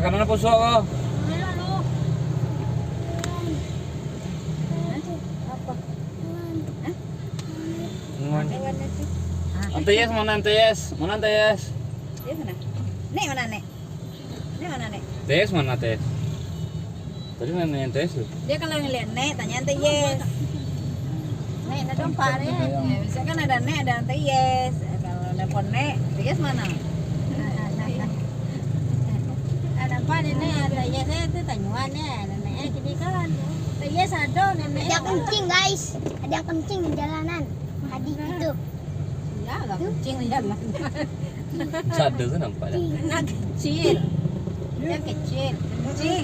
kanan apa sok kok? Ante yes mana ante yes? Mana ante yes? Dia mana? Nek mana nek? Nek mana nek? Tes mana tes? Tadi mana yang tes tuh? Dia kalau ngeliat nek tanya ante yes. Nek ada dompet ya. Ya bisa kan ada nek ada ante yes. Kalau nelpon nek, ante yes mana? Ada apa nenek? Ada yes itu tanyuan ya. Nenek gini kan. Ada yes ada nenek. Ada kencing guys, ada kencing di jalanan. Tadi itu. Ya nggak kucing di jalan. Sadar tuh nampaknya. Anak kecil. Dia kecil. Kucing.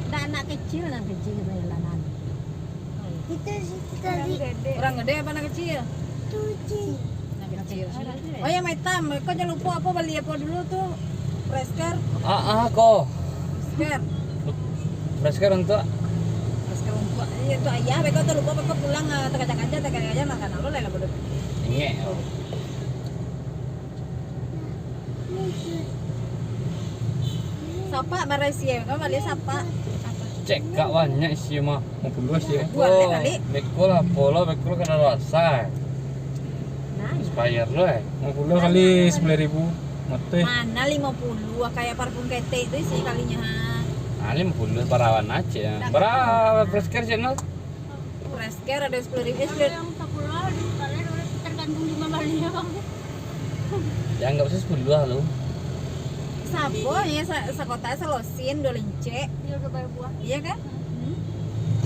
Ada anak kecil di jalanan. Itu sih tadi. Orang gede apa anak kecil? Kucing. Anak kecil. Oh ya Maitam, kau jangan lupa apa beli apa dulu tuh? Fresker. Kok. Fresker. Fresker untuk Fresker untuk itu ayah, kau tuh lupa kau pulang terkadang aja makan lo lah bodoh. ini. Sapa Malaysia, kau balik sapa. Cek gak banyak sih mah. Mau puluh sih. Buat kali. Bekol lah, bekol kan ada rasa. Nah, Expired lo ya. 50 kali 9.000. Mate. mana 50 kayak parfum kete itu sih kalinya. Ah, 50 perawan aja ya. Berapa fresker channel? Fresker ada 10.000 Yang 10 kalian udah tergantung di mana dia bang. Ya enggak usah 10 lah lo. Sapo ya sekota selosin 2 lince. Dia udah bayar buah. Iya kan?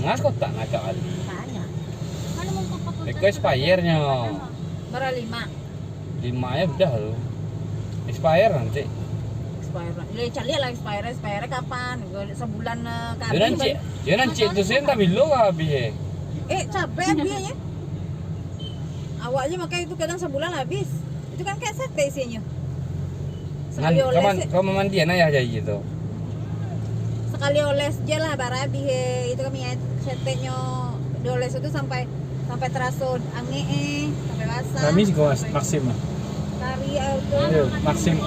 Ngas kok tak ngajak kali. Tanya. Mana mau ke fakultas? Eko expire-nya. Berapa 5? 5 ya udah lo. Expire nanti. Expire. Lihat lah expire kapan? Sebulan kali. Dia nanti itu sih tapi lo habis. Capek biayanya. Awaknya makanya itu kadang sebulan habis. Itu kan kayak sate isinya. Sekali oles. Kamu mandian aja gitu. Sekali oles aja lah barabi itu kami setenya dioles itu sampai terasa angin sampai basah. Kami juga Maksim. Tari itu. Iya, Maksim.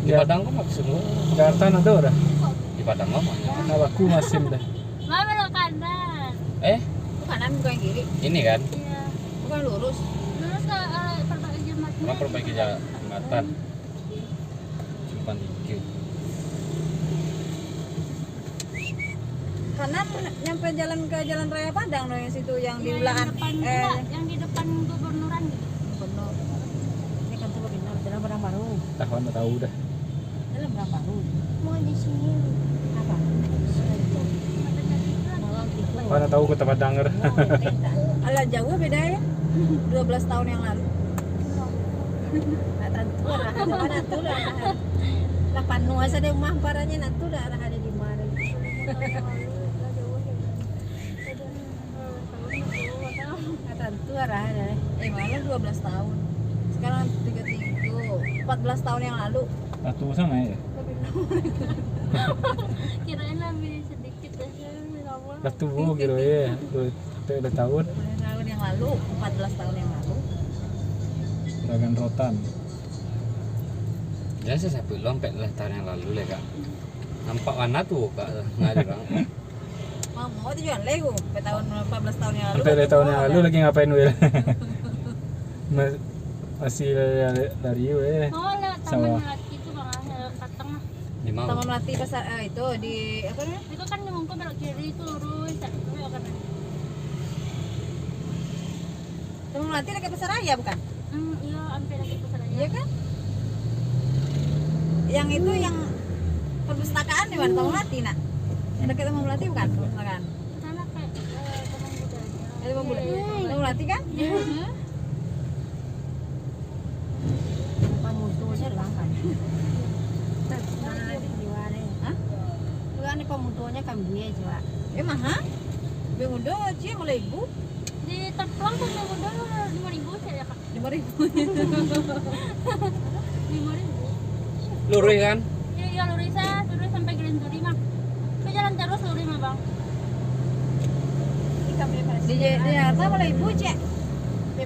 Di Ya. Padang kok maksudmu? Jakarta ada udah. Di Padang mah. Nama aku Maksim dah. Mama belok kanan. Itu kanan bukan yang kiri, Ini kan. Iya. bukan lurus. Terus ke perbaiki jembatan. Orang perbaiki jembatan. Simpan dikit. Kanan nyampe jalan ke jalan raya Padang loh yang situ yang di Ulaan. Yang di depan gubernuran gitu. Benar. Ini kan tuh benar jalan Padang Baru. Tahu tahu udah. Jalan Padang Baru. Mau di sini. Apa? Mana tahu kota Padang dah. Alah jauh beda ya. 12 tahun yang lalu. Tentu lah, mana tuh lah. Lapan nuasa deh mah parahnya nanti lah ada di mana. Tentu arah malah 12 tahun. Sekarang 33, 14 tahun yang lalu. Satu sana ya. Kirain lebih sedikit aja. Satu gitu ya. Udah tahun. 12 tahun yang lalu, 14 tahun yang lalu. Juragan Rotan. Ya saya sampai lompet lah tahun yang lalu lah kak. Nampak warna tuh kak. Nggak ada. Mau tujuan Lego ke tahun 14 tahun yang lalu. Sampai tahun yang lalu lagi ngapain Wil? Masih lari we. Oh, lah Sama. taman melati itu bang, lewat tengah. Di mau. Taman Melati pasar itu di apa namanya? Itu kan nyemungku belok kiri itu lurus, belok kanan. Taman Melati dekat pasar raya bukan? Iya, hampir lagi pasar raya. Iya kan? Yang itu yang perpustakaan di mana Taman Melati nak? Yang dekat Taman Melati bukan perpustakaan? Sana kayak taman budaya. Ada Taman Melati. Taman Melati kan? Kamu tuh saya langkan. Hah? Bukan di pemudonya kan dia juga. Mahal? Bemudo cie mulai ibu Di terpulang tuh pemudo 5.000 saya ya kak. 5.000. 5.000. Lurus kan? Iya lurus sampai Green Turi mah. Ke jalan terus lurus mah bang. Di Jakarta mulai ibu cie. Di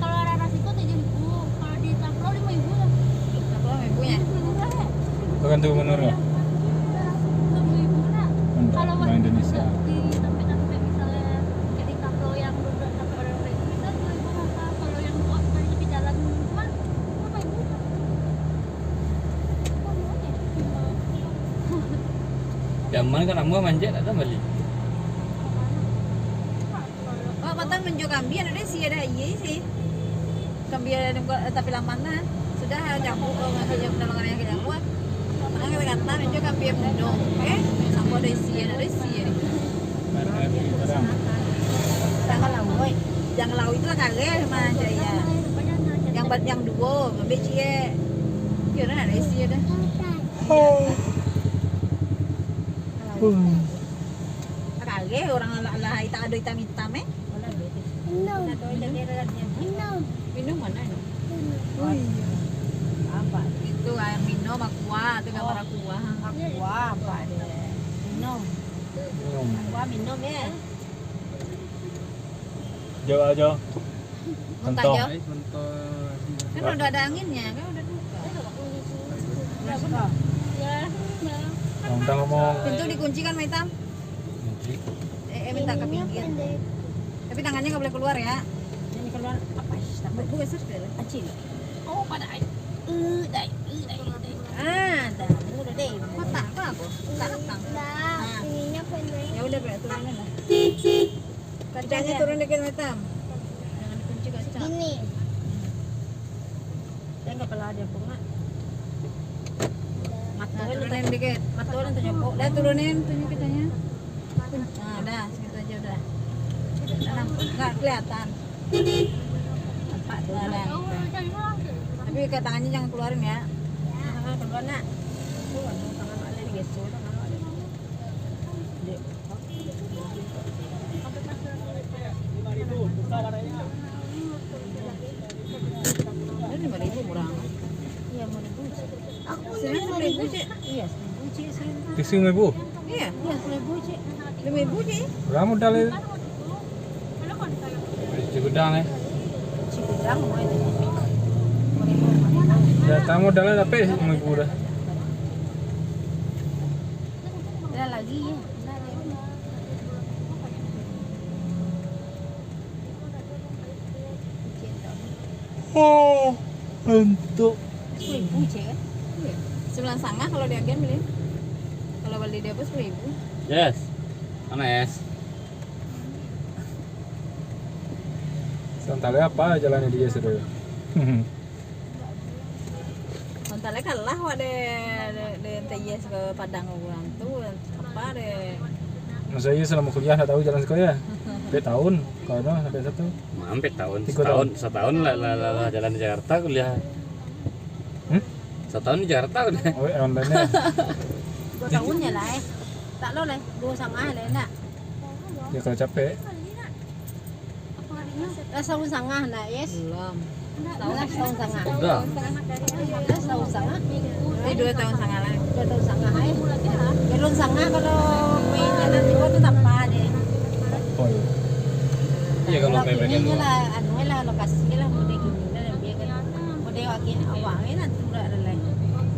kalau arah situ 7.000, kalau di terpulang 5.000 lah. Bukan tuh bener nggak? Kalau Orang Indonesia. di tempat-tempat misalnya ketika kalau yang duduk sampai orang Indonesia 2.000 maka kalau yang buat di jalan mah apa ibu? Zaman kan kamu manjat ada balik. Oh, matang menjual kambing ada sih ada iya sih. Kambing ada tapi lamana sudah jambu saja penolongan yang kita buat. Mana kita kata menjual kambing menjual, sampai ada sih. Jangan lawan. Yang lau itu lah kagak mana ya. Yang dua, ngambil cie. Kira ada sih ada. Kagak orang lah hitam minum mana ini? Apa? Itu air minum aqua, itu gambar aqua. Aqua apa deh? Minum. Aqua minum ya. Jauh aja. Muntah Contoh. jauh. Kan udah ada anginnya, kan udah buka. Berapa? Ya. Kita ngomong. Pintu dikunci kan, Maitam? Minta ke pinggir. Tapi tangannya nggak boleh keluar ya. Ini keluar apa sih? Bu geser deh. Acil. Oh, pada ai. Dai. Dah. Udah deh. Kotak apa? Tak. Dah, ininya pendek. Ya udah berarti turunin lah. Kacanya turun dikit, Maitam. Jangan dikunci kaca. Ini. Saya nggak pernah ada bunga. Nah, turunin dikit. Matulan tuh nyopok. Udah turunin tunjuk kitanya. Nah, udah segitu aja udah. Nggak kelihatan. Nampak tuh. Nah, tapi ke tangannya jangan keluarin ya. Keluar nak. Keluar tangan ada di gesu. Ini 5.000 murah. Iya mau dikunci. Aku Serius 5.000 sih? Iya, 1.000 cik, 1.000. Tisi ibu. Iya, Iya, 1.000 cik. 5.000 sih. Berapa modal itu? Di gudang ya. Cik gudang mau itu. Ya tamu modalnya tapi ibu dah. Ada lagi ya. Oh, untuk 1.000 cik kan? 9,5 kalau di agen beli. Kalau beli di Depot 10.000. Yes. Mana yes? santalnya apa jalannya dia sudah. Mantalnya kalah wak de TIS ke Padang orang tuh apa deh. Masa iya selama kuliah nggak tahu jalan sekolah ya? 2 tahun, kalau no, sampai 1. Hampir tahun. 3 Setahun lah jalan di Jakarta kuliah. Setahun di Jakarta udah. Oh, online-nya. 2 tahunnya lah tak lo lah 2,5 lah nak. Ya kalau capek. Dah setahun setengah nak yes. Belum. Setahun setengah. Udah. Dah setahun setengah. Ini 2 tahun setengah lah. 2 tahun setengah ya. Belum setengah kalau main jalan di kota tanpa deh. Oh, iya. Iya kalau PPK ini lu. lah anu lah lokasinya lah mode gini lah dia kan mode wakil awangnya nanti udah ada lah.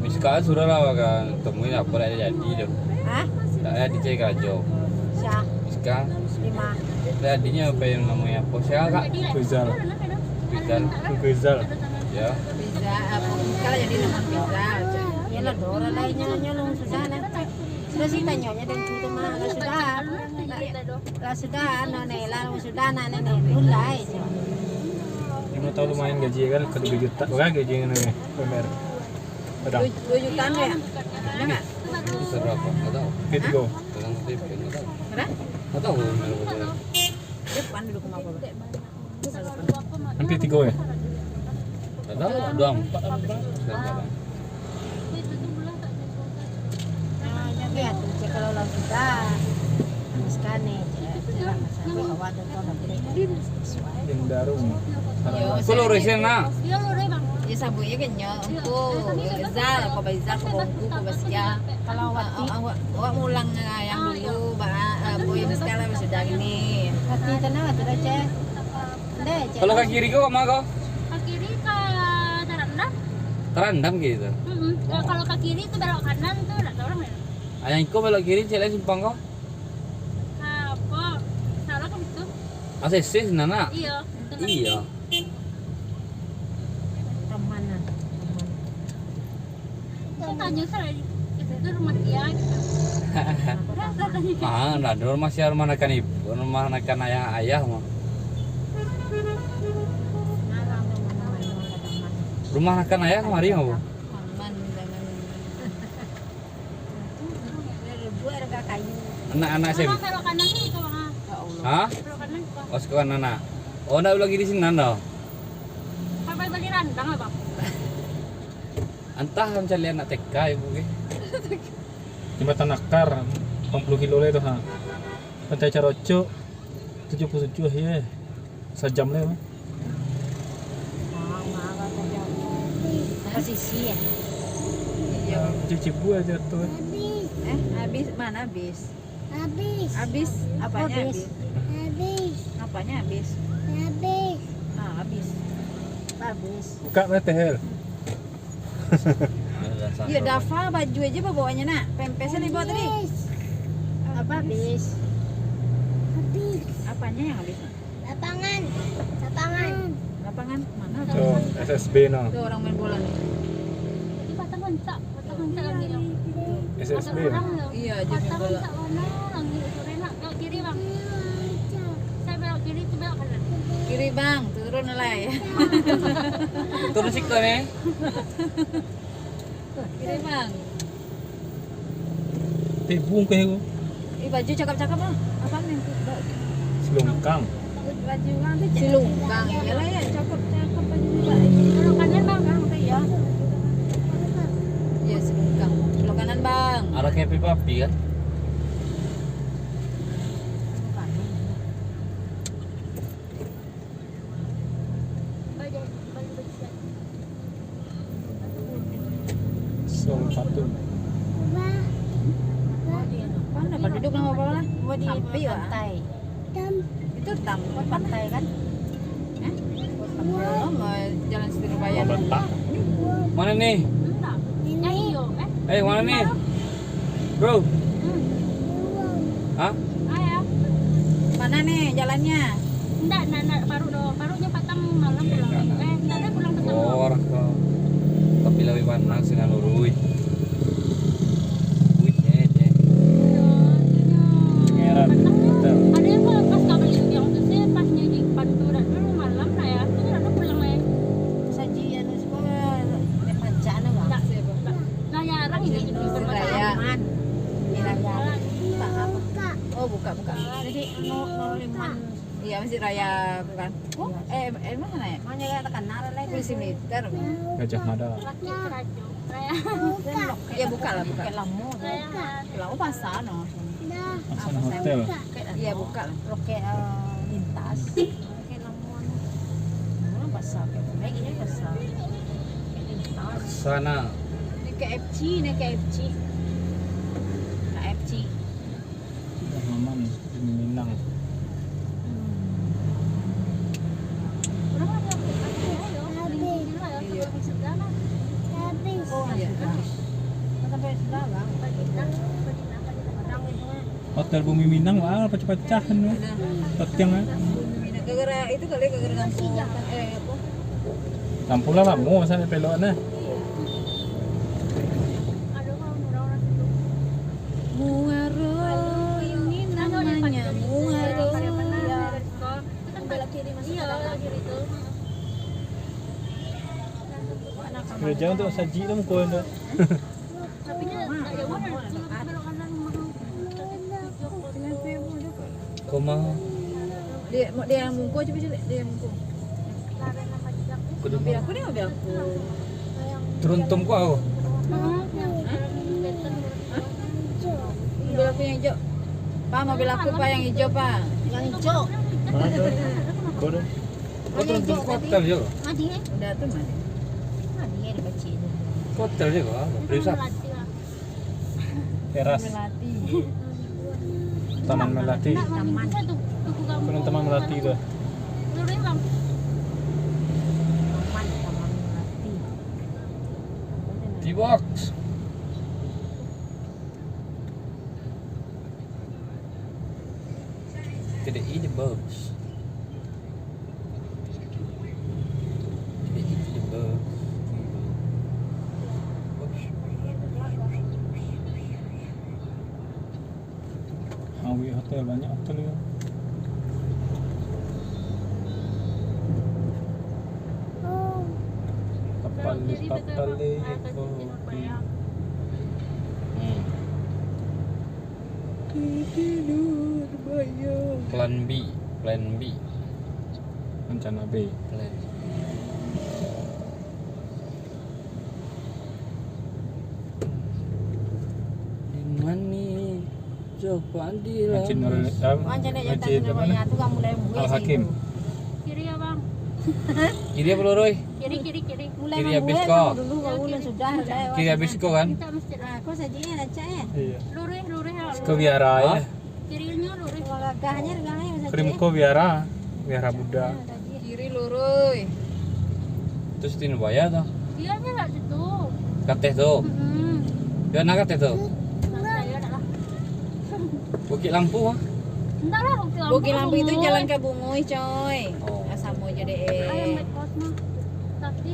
Miska sudah lah kan temuin apa ada jadi dong. Hah? Tak ada dicek aja. Syah Miska 5. jadinya apa yang namanya apa? Saya kak. Rizal. Rizal. Rizal. Ya. Bisa kalau jadi nomor bisa. Ya lah dora lainnya nyolong sudah nanti. Sudah sih tanyanya dan itu mah sudah. Lah sudah nonela sudah nenek mulai. Yang mau tahu lumayan gaji kan ke 2 juta. Bukan gaji yang ini. Pemer. Padang. 2 jutaan ya? Ada nggak? Bisa berapa? Nggak tahu. Gitu. Tolong tip nggak tahu. Ada? Nggak tahu. Depan duduk sama apa? Hampir 3 ya. Nggak tahu. 24 apa berapa? Sekarang. Ya tuh cek kalau lah sudah. Miskan nih. Masalah kawan tuh kalau Yang darum. Kalau resin nak. Ya sabunya kenyo, empuk, Zal, kau Zal, kau bongku, kau basia. kalau wati Awak mulang yang dulu, boy sekarang sudah gini. wati tanah wati dah cek. Deh cek. Kalau ke kiri kau kemana kau? Kiri ke Tarandam. Terendam gitu. Kalau ke kiri itu belok kanan tuh ada orang ya. Ayang kau belok kiri, cek lagi simpang kau. Apa? Salah kan itu? ACC nana. Iya. Iya. Tamanan. Itu tanya saya itu rumah dia gitu. Ah, nah, dulu masih rumah nakan ibu, rumah nakan ayah mah. Rumah nakan ayah kemari mah bu. Aman dengan Dua harga kayu. Anak-anak saya. Belok kanan tuh ke mana? ya Allah. Hah? Belok kanan ke. Oh sekolah anak. Oh ndak lagi di sini nanda. Sampai balik randang apa? Entah macam lihat anak TK ibu ke. Jembatan Akar 80 kilo lah itu ha. Pantai Caroco 77 ya. Sejam lah. Posisi ya. Iya. Cici aja tuh. Habis mana habis? Habis. Habis apanya habis? Habis. Apanya habis? Habis. Ah, habis. Habis. Buka lah teh. Iya, Dava baju aja bawanya nak. Pempesnya dibawa tadi. Apa habis? Habis. Apanya yang habis? Lapangan. Lapangan. Lapangan mana? Tuh, SSB no. Tuh orang main bola nih. Di batang hancak lagi yang. SSB. Orang loh. Iya, aja main Batang bola. hancak mana lagi sore nak belok kiri bang. Saya belok kiri itu belok kanan. Kiri bang, turun lah ya. Turun sih kau nih. Kiri bang. Tibung ke itu. Ih baju cakep-cakep lah. Apaan nih? Selungkang. Baju kan tuh silungkang. Iyalah ya, cakep-cakep baju juga. Belok kanan bang. Iya. Iya, silungkang. Belok kanan bang. Arah kayak papi kan. Satu. Mana pada duduk nama apa lah? Mau di Sampai ya. pantai. Itu tampon Pantai kan? Belum mau jalan Surabaya. Letak. Mana nih? Enggak. Yang iyo Mana nih? Bro. Hah? Ayah. Mana nih jalannya? Enggak, barunya patang malam pulang. Enggak ada pulang petang. Oh, orang ke. Tapi lebih panas sih nalurui. Wih, Pangeran Hotel. Ada yang pas kabel itu yang itu sih pas nyanyi panturan dulu malam lah ya. Itu ada pulang lah. Sajian sekolah pancana bang. Nah jarang ini jadi Surabaya. Aman. Iya. Tak apa. Oh, buka. Jadi no liman. Iya, masih raya bukan? Oh, mana ya? Mana ya tekan nara lagi. Polisi militer. Gajah Mada. laki kerajo. Raya. Iya, buka lah, buka. Kayak lamu. Raya. Lah, pasar no. Asana Hotel. Iya, buka lah. Roke lintas. Kayak lamuan. Mana pasar? Kayak gini pasar. Kayak lintas. sana. Ini KFC. KFC. Aman di Minang. Orang ada ayo. Gila ya. Iya. Segala. Habis. Oh, Iya. sampai sudah bang. Padang itu Hotel Bumi Minang wah pecah-pecahan loh. Tiang ah. Gara-gara itu kali gara-gara lampu. Apa? Lampu lah lamo sana peloknya. ada orang-orang itu. Muaro ini namanya Muaro. Belok kiri masih belok kiri itu. Gereja untuk saji tu muka anda. Tapi nya tak jauh dari belok kanan mau. Koma. Dia yang mungko coba dia yang mungko. Lari nama jejak. Mobil aku nih mobil aku. Teruntum ku aku. Mobil aku yang hijau. Pak, mobil aku Pak yang hijau Pak. Yang hijau. Mana tu? Kau tu? Oh, teruntum ku hotel juga. Mati Udah tuh Mas. Dia dibaca itu. Hotel juga. Prinsip. Teras. Melati. Taman Melati. Taman. Kalau Taman Melati tu. Luri bang. Taman Melati. Di TV box. Tidak ini box. Tidak ini box. Awi hotel banyak hotel ya. Tapali kopi. Plan B. Rencana B. Plan. Dimani coba Masjid Nurul Wancana ya Masjid tangan mana? ya tuh kamu mulai mulai. Al Hakim. Kiri ya bang. Kiri apa Roy? Kiri. Mulai Kiri mulai habis kok. dulu kamu sudah. Kiri habis kok kan? Kita masjid. Aku saja ya aja ya. Iya. Lurih ya. Ke Biara ya. Kirinya lurih. Kalau gahnya saja. Kirim ke Biara. Biara Buddha. Kiri luruy. Terus tin bayar tuh. Dia nya nggak situ. Kateh tuh. Ya nak kateh tuh. Saya adalah. Bukit lampu ah. Entar lah Bukit Lampu itu jalan ke Bunguy coy. Oh. Asamu aja deh. Ayam baik kos mah. Tapi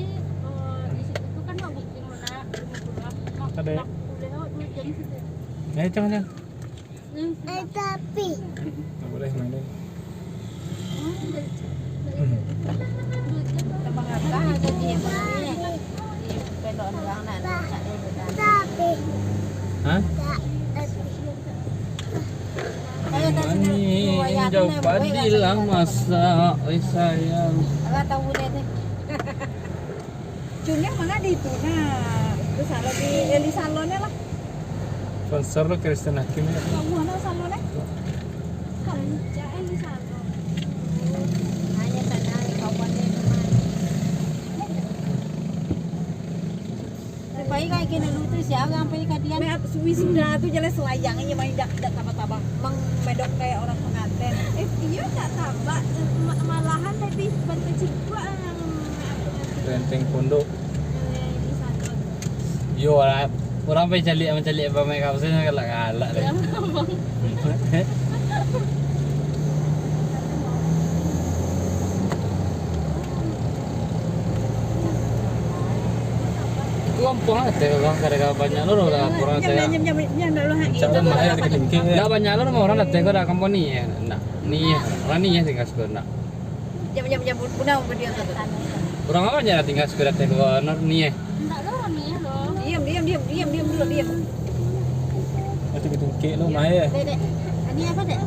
di situ tuh kan nggak booking mana pulang. Ada ya? Udah 2 jam situ. Jangan. Tapi Nggak boleh main. Tembang apa aja dia begini. Di pelok orang nak tapi Hah? Ini jauh padilah masa, oi sayang. Enggak tahu deh. Cunnya mana di itu nah. Terus kalau di salonnya lah. Sponsor lo Kristen Hakim ya. Kamu mana salonnya? Kanca di salon. Hanya tanah kawan dia teman. Supaya kayak gini lu tuh siapa sampai ke dia. Nah, wisuda tuh jelas selayangnya main dak tabah-tabah. Mang medok kayak orang pengantin. Iya tak tabah malahan tapi berkecil gua yang Renteng pondok. di salon. Yo orang pencalik apa make up saya galak deh. Gampang aja kalau kada banyak lor lah orang saya. Jam dulu Cara mahal dikit-dikit ya. Dah banyak lor mau orang datang kada company ya. Nah, ni orang ni ya tinggal sekolah. jam punau dia tuh. Orang apa aja tinggal sekolah tengok ni ya. Enggak lo nih lo. Diam dulu diam. Itu dikit lo mahal ya. Dek, ini apa dek?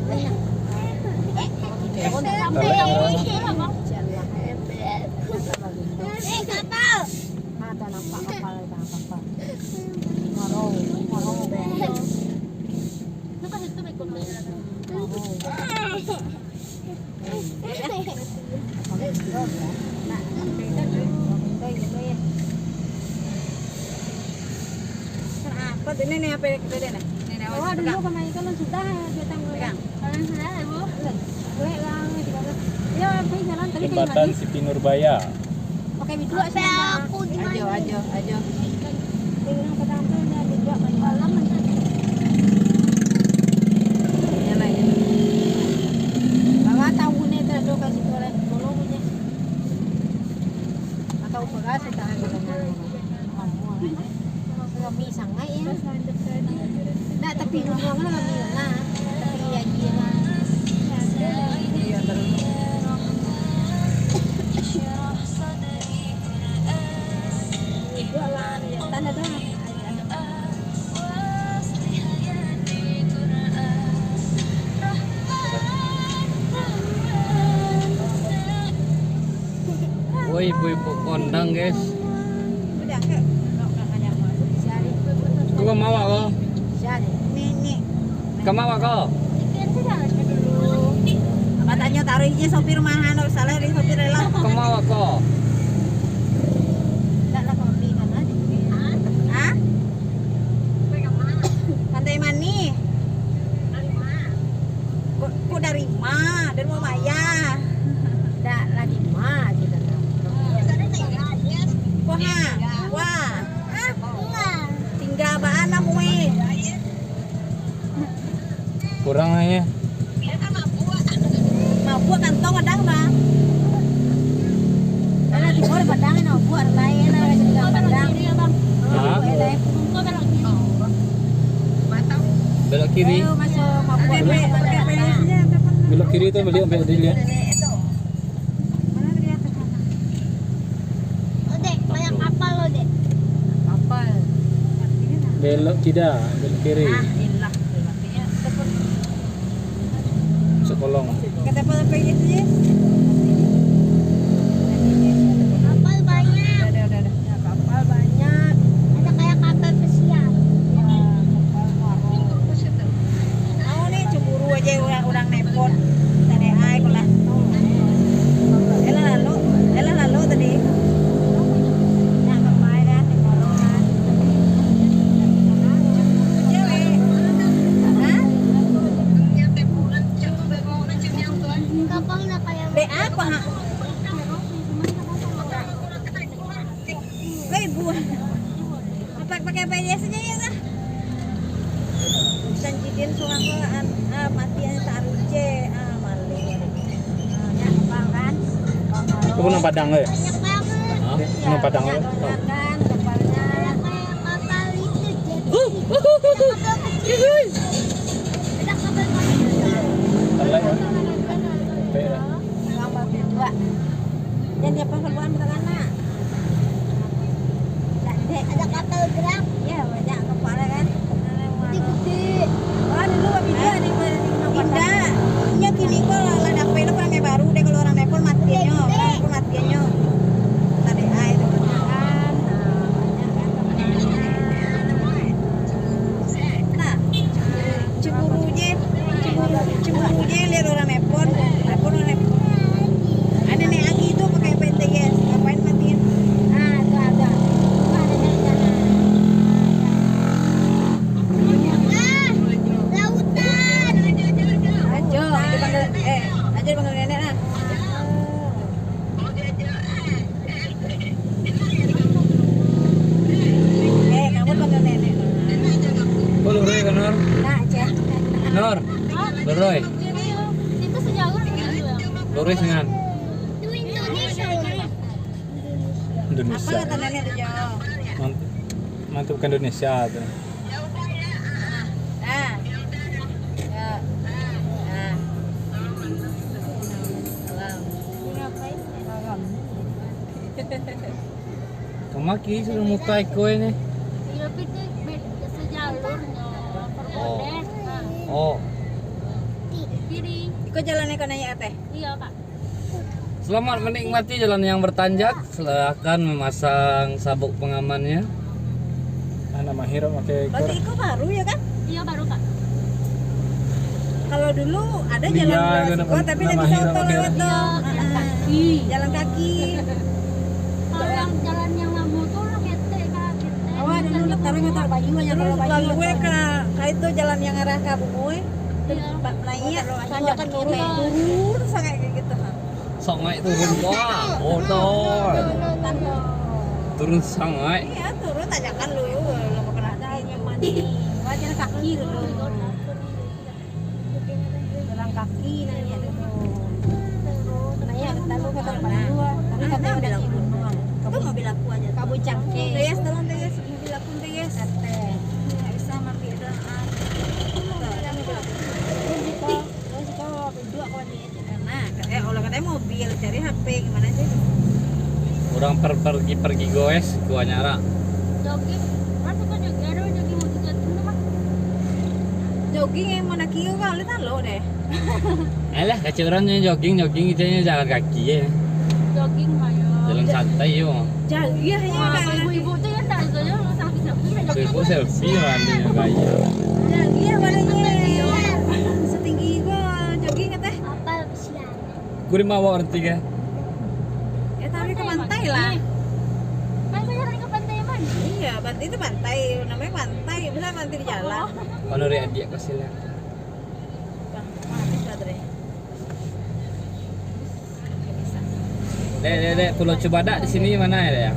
Mata nampak kapal kapal. Marau. Lu kan itu baik kok. Apa tuh nenek apa kita deh nah? Nenek Oh, awak dulu kemarin kan sudah kita pegang. Kalian sudah ya, Bu? gue lang ya pergi jalan tadi kayak Jembatan mandi Siti Nurbaya. pakai bidua sih aku Ajo. dengan pedangnya bidua malam Nyala ya. bawa tahu nih terus kasih oleh tolong punya atau beras kita nggak bisa nggak ya nggak tapi ngomong nggak bisa tapi ya gila Iya terus. jualan ya tanda doang Woi, ibu kondang guys. Udah ke hanya masuk. cari Kau mau kau? cari Nenek. Kau mau kau? Ikan sih jalan dulu. Katanya taruh aja sopir mahan, harus salah dari sopir rela. Kau mau kau? nggak lah kopi kan aja Hah? Pantai Mani. Kok dari mana? Dari Maya. nggak lagi mah kita Kok ha? Wah. gabaan aku Kurang aja. mabuk kantong kadang mah. Karena timur padangin no buat lain na juga padang. Kiri ya bang. Hah? Kau belok kiri. Belok kiri. Ayo masuk mabuk. Belok kiri itu beli ambil dilihat. Oh, Dek, banyak kapal lo, Dek. Kapal. Belok tidak, belok kiri. Ilah. Masuk kolong. Kata apa pergi itu ya? Kapal banyak. Udah. Kapal banyak. Ada kayak kapal pesiar. Aku nih cemburu aja orang nepot. Tadi ai pula. Elah lalu tadi. Nah, kapal kan tengkorongan. Cewek. Hah? Kapalnya kayak Be apa ha? Wei bu. Pakai apa saja ya kan? Sanjidin suang ko matian taruje maling. Ya kapal kan. Itu pun Padang ya? banyak banget. Hah? Pun Padang ya? Kan kapalnya. Ada kayak kapal itu jet ski. Ada kapal kecil. Telek ya? Telek ya? Kapal kedua. Dan dia pengeluaran berkana. Ada kapal gerak. Ya banyak kapalnya kan. Gede-gede. Oh dulu video nih Indah. Nya kini ko ladak pelo orang yang baru deh kalau orang Nepal matiannya, orang matiannya. Tadi ai itu kan. Nah, cemburu je lihat orang Nepal orang Nepal. Ada nih Agi itu pakai PTS, ngapain matiin? Ah, itu ada. Ada yang sana. Lautan. Ajo, dipanggil nenek nah. Kamu panggil nenek. Oh, Loroy kan Nur? Nah, Cek. Nur. Loroy. Itu sejauh itu ya. Loroy sengan. Itu Indonesia. Apa Indonesia. kata nenek tuh jauh? Mantap ke Indonesia tuh. Nah. Ya. Nah. Kemaki sudah mutai kau ini. Iya itu sejalurnya perboden. Nah, Oh. kiri. Ikut jalannya ke nanya teh. Iya kak. Selamat menikmati jalan yang bertanjak. Silakan memasang sabuk pengamannya. Anak Mahira pakai Berarti ekor. Iko baru ya kan? Iya baru kak. Kalau dulu ada Iya, jalan lewat ada Siko, tapi nama tidak bisa Hira auto pakai lewat dong. Jalan kaki. Kalau yang jalan yang lama tuh lah ketek kak. Ketek. Oh, dulu taruh nyetar baju aja kalau baju. Lalu gue ke itu jalan yang arah ke Bumui. Iya. Nanya, Tanjakan turun. turun sangat kayak gitu. Sangai turun wah. Odor. Turun sangai. Iya turun tanjakan lu yuk, lu mau kena Ada yang mandi. Jalan kaki dulu. Jalan kaki nanya dulu. Nanya lalu kata baju. Tapi katanya udah turun doang. Itu mobil aku aja. Kabu cangke. Tegas, tolong tegas, mobil aku tegas. Nggak bisa mati udah. Nah, kalau katanya mobil, cari HP gimana sih? Orang pergi goes gua nyara. Jogging. Berarti kok jogging ada jogging mau juga tuh mah. Jogging yang mana kio kali lo deh. Alah, keciurannya jogging itu jalan kaki ya. Jogging mah ya. Jalan santai yo. Iya hanya Wah, kayak ibu-ibu tuh ya tak aja yang sakit-sakit aja jogging. Selfie mandinya gaya. iya badannya setinggi gua jogging katanya. Kapal pesiar. Gua mau orang tiga. Ya tapi ke pantai lah. Kan saya lari ke pantai man. Iya, pantai itu pantai, namanya pantai, bisa pantai di jalan. Kalau dari adik kasih lihat. Bang, habis baterai. Nggak bisa. Dek, Pulau Cibadak di sini mana ya?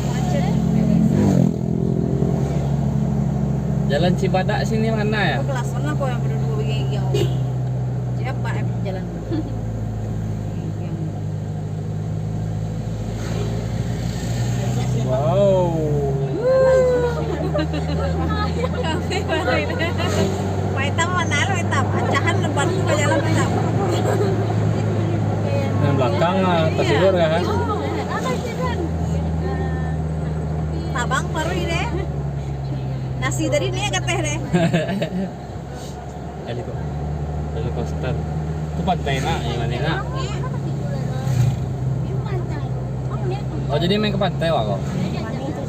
Macet. Nggak bisa. Jalan Cibadak sini mana ya? Aku kelas mana kok yang berdua begini yang siapa yang jalan? Wow. Maitam mana lo maitam? Acahan lebar ke jalan maitam. Yang belakang atas luar ya kan? Tabang baru ini deh. Nasi dari ini ya teh deh. Helikopter. Itu pantai nak, yang mana nak? Oh jadi main ke pantai wah kok?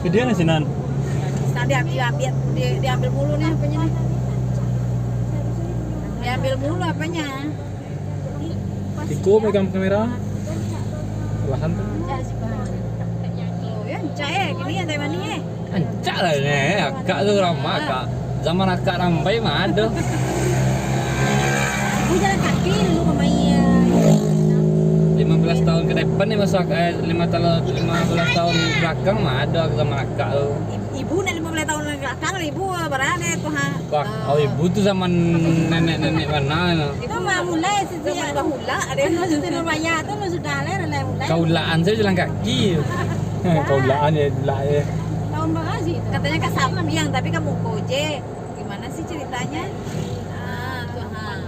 Gedean sih Nan. Nah, diambil mulu nih apanya nih. Diambil mulu apanya. Tiko megang kamera. Lahan tuh. Tuh ya, cae gini ya teh mani ya. Ancak lah nih, akak tuh ramah kak. Zaman akak rampai mah ada. Aku jalan kaki dulu ke Maya. 15 tahun ke depan nih masuk 15 tahun belakang mah ada zaman akak tuh. Ibu nih 15 tahun belakang ibu berada tuh ha. Wah, oh ibu tuh zaman nenek-nenek mana? Itu mah mulai sejak bahula ada Kan lu sudah Maya tuh lu sudah mulai. Kaulaan saya jalan kaki. Kaulaan ya, lah ya. Tahun berapa sih itu? katanya ke Sampiang tapi kamu koje. Gimana sih ceritanya? Ah, tuh ha.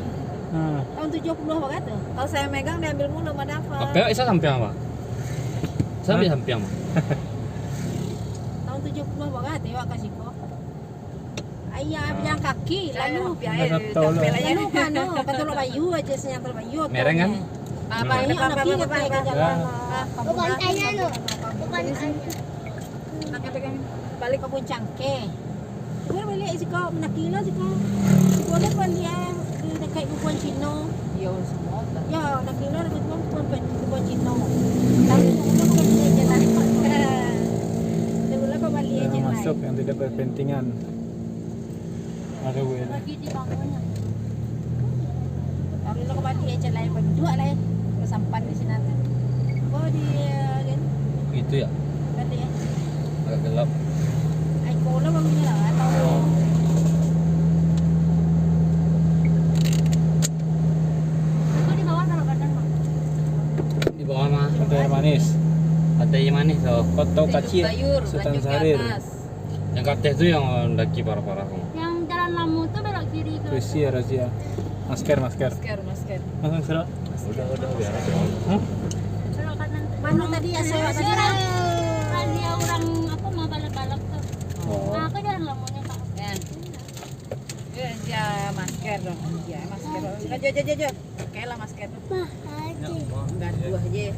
Nah, Tahun 70 banget tuh. Kalau saya megang diambil mulu sama Dava. Apa ya isa sampai apa? Sampai sampai apa? Tahun 70 banget ya Wak kasih kok. Ayah berjalan kaki lalu lalu kan betul bayu aja senyap bayu. Mereng kan? Apa ini anak ini pakai ke jalan. Bukan tanya lu. Bukan tanya. Balik ke Puncangke. Gue balik sih kau menakila sih kau. Gue lihat balik dekat Kubuan Cino. Yo semua. Ya nakila dekat Kubuan Cino. Tapi udah bukan dia jalan. Dulu apa balik aja yang masuk yang tidak berpentingan. Ada gue. Lagi dibangunnya. Tapi lo kembali aja lain berdua lah ya. Sampan di sini nanti. Oh di kan Itu ya, tadi ya. agak gelap. Ai kola bangunnya lah atau Itu di bawah kalau badan mah. Di bawah mah Pantai air manis. ada yang manis tuh. Koto kacir. Bayur, Sultan lanjut ke Sarir. atas. Yang kateh tuh yang daki parah-parah semua. Yang jalan Lamu tuh belok kiri ke. Razia, razia. Masker. Masker. Masuk serok. Udah biar aja. Belok kanan. mana tadi ya saya tadi. Razia orang apa mau balap-balap tuh. Oh. Nah, aku jalan Lamunya Kak. Ya. Ya masker dong. Ya masker. Jo. Pakai lah masker. Enggak dua aja.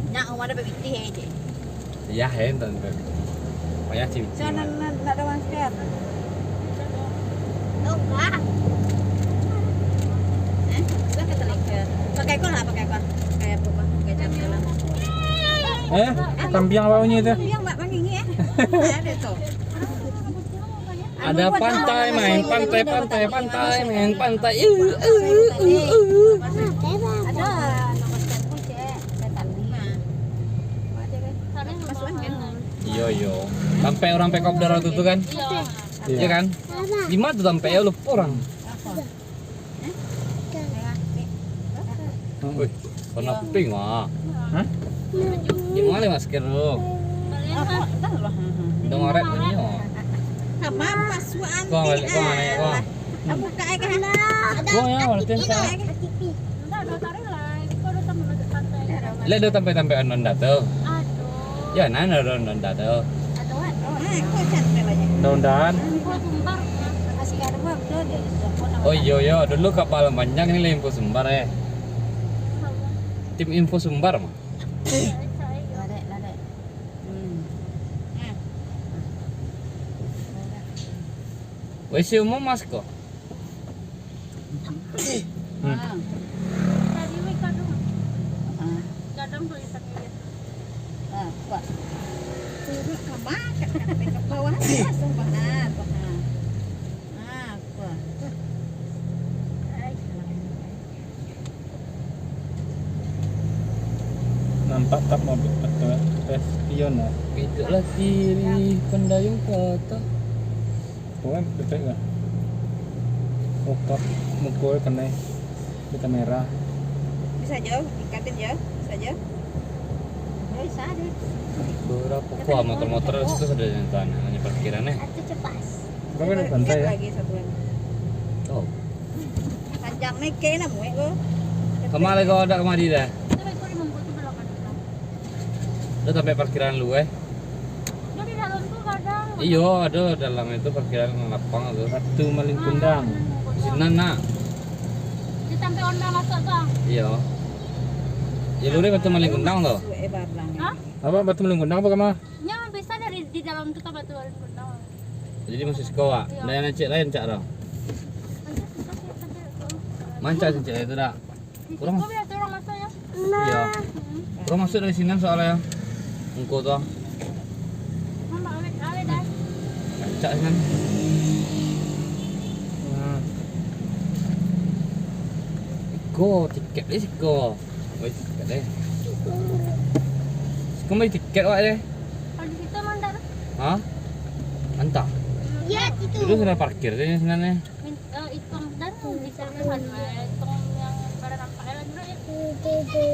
Nyak ada begitu aja. Ya hentan tuh. Payah sih. Sana enggak ada masker. Sudah kita lingkar. Pakai kok lah, pakai apa? Pakai apa? Pakai jalan. Kambiang baunya itu. Yang mbak panggil ini ya. Ada tuh. Ada pantai main pantai. Main pantai. Ada nomor telepon cek. Saya tadi. Soalnya Masukan kan? Yo. Sampai orang pekopdar waktu itu kan? Iya. Iya kan? Lima tuh sampai ya lupa orang. Wih, warna pink mah. Hah? Gimana masker lu? Kalian mah Dong orek nih yo. Sama masukan. Kok balik kok mana ya kok? Kamu kayak kan? Kok ya warna sa. enggak ada tarik lah. Itu ada temen dekat pantai. Lah do sampai anonda tuh. Aduh. Ya nana anonda tuh. Aduan. Kok cantik banyak. Daun-daun. Gua sumbar. Masih ada waktu dia telepon. Oh iya dulu kapal panjang ini info sumbar ya. Tim info sumbar mah. Lada. WC umum mas kok. Tadi we kadung. Kadang tulisannya. Wah. Turun ke bawah langsung banget. Apa? Nampak tak mobil atau spion lah. Pijaklah kiri pendayung kota. Pokoknya bebek nggak? Motor mukul kena di kamera. Bisa jauh, ikatin jauh, bisa jauh. Ya bisa deh. Berapa kuah motor-motor itu sudah di sana, hanya parkirannya. Atau cepas. Berapa nih pantai Ikat ya? lagi satu lagi. Oh, Panjang nih kena mu gue. kemana kau ada kemari dah? Itu itu di membutuh belakang kita. Udah sampai parkiran lu Dia di dalam tuh kadang. Iyo, ada dalam itu parkiran lapang itu. Ratu Maling Kundang. Sini nak. Di sampai onda masuk tuh. Iya. Ya lu ni betul maling undang tuh. Suwe barang. Hah? Apa Batu Maling Kundang apa kemana? Ya bisa dari di dalam tuh batu lain gunung. Jadi masih sekolah. Lain cek lain cak dah. Manca sih cek itu dah. Kurang. Kok biasa orang masuk ya? Iya. Kurang masuk dari sini soalnya. Engkau tuh. Mama awet dah. Cak kan. Nah, Go tiket deh siko. Woi tiket deh. Siko mai tiket wak deh. Kalau di situ mandar. Hah? Mantap. Ya, itu. Itu sudah parkir deh sebenarnya. Hitung dan bisa kan hitung yang pada nampaknya lagi dulu ya.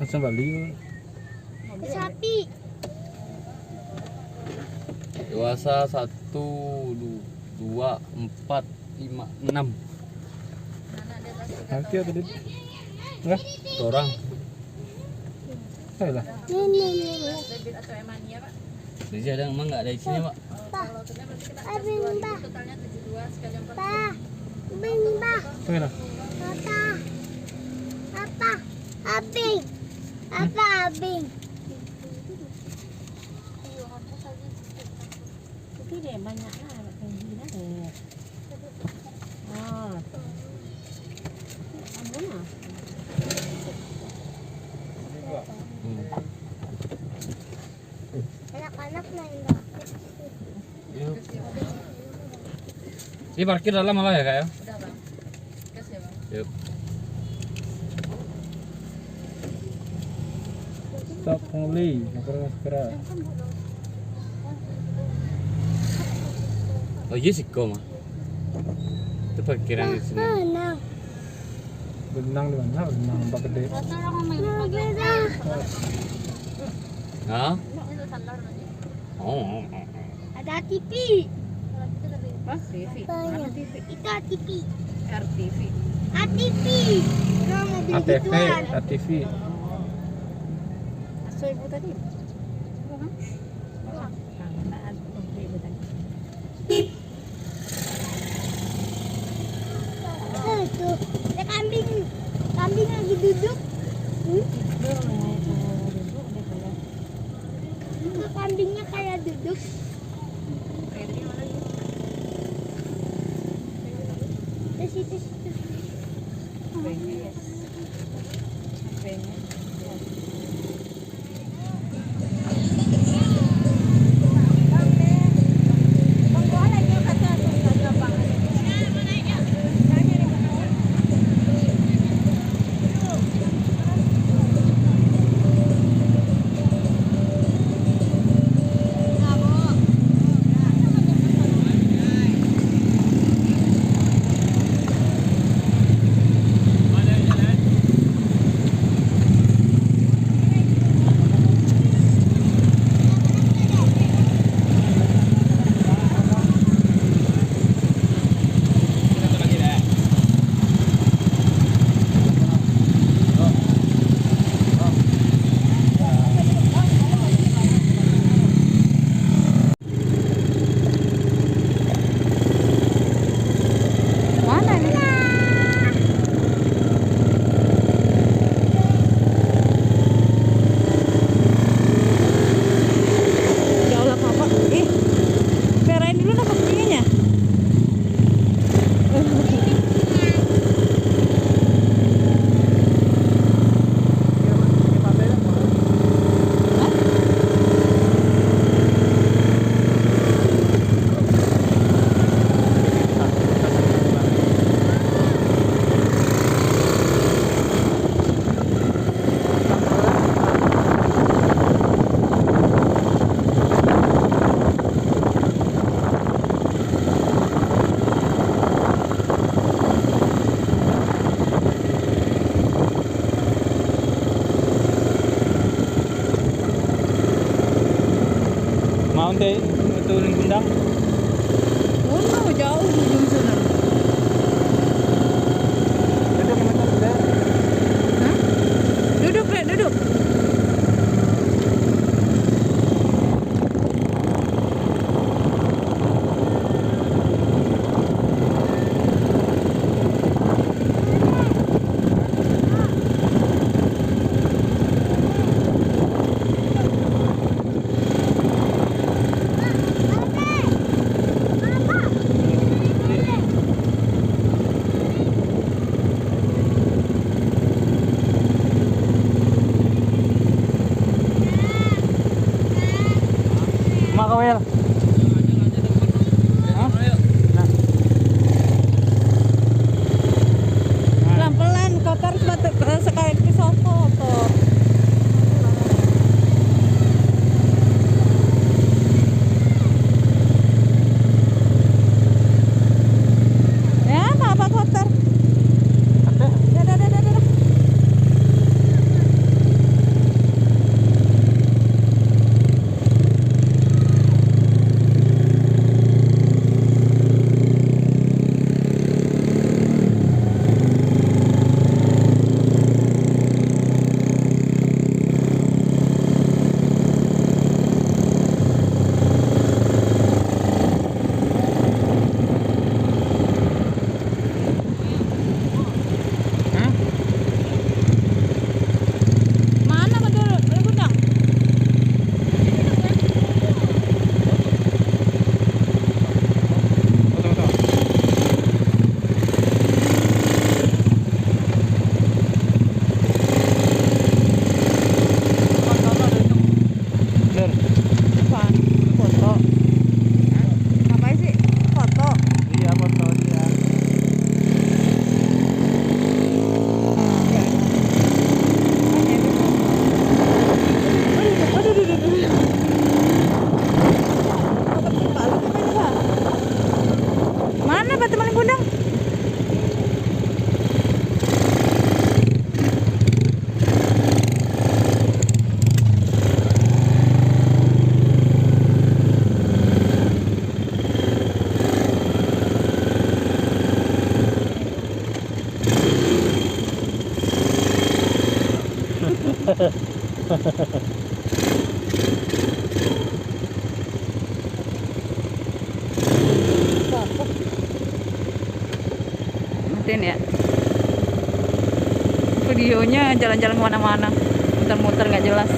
langsung Bali. Sapi. Dewasa 1, 2, 4, 5, 6 Nanti ada di. Enggak? orang. Saya lah. Ini. Jadi ada emang nggak ada di sini pak? Abing bah. Bah. Abing bah. Saya lah. Apa? Apa? Abing. Apa abing? Tapi deh banyak lah tinggi dah deh. Oh. Ampun lah. Anak-anak main bah. Yuk. Ini parkir dalam malah ya kak ya? Udah bang. Kasih bang. Yuk. Stop pungli. Nakura nakura. Oh iya sih kau mah. Itu parkiran di sini. Mana? Benang di mana? Benang Mbak Gede. Rasa orang main lagi. Hah? Itu sandal lagi. Oh. Ada TV. Mas TV. Mana TV? Itu TV. RTV. ATV. Orang mobil ATV, gituan. ATV. Aso ibu tadi. Tuh, ada kambing. Kambing lagi duduk. Tuh, kambingnya kayak duduk. Terus itu. Naon teh itu Gundang. Oh, jauh di ujung sana. Duduk gimana udah? Hah? Duduk, Rek, duduk. Mak kawel. Hah? Nah. Pelan-pelan, kotor sekali pisau kotor. Ya, apa kotor? Dadah, dadah, dadah. Mana betul? Gudang. Bener. Apaan? Foto. Ngapain sih? Foto. Iya foto dia. Mana batu maling gudang? Matiin ya. Videonya jalan-jalan kemana-mana, muter-muter nggak jelas.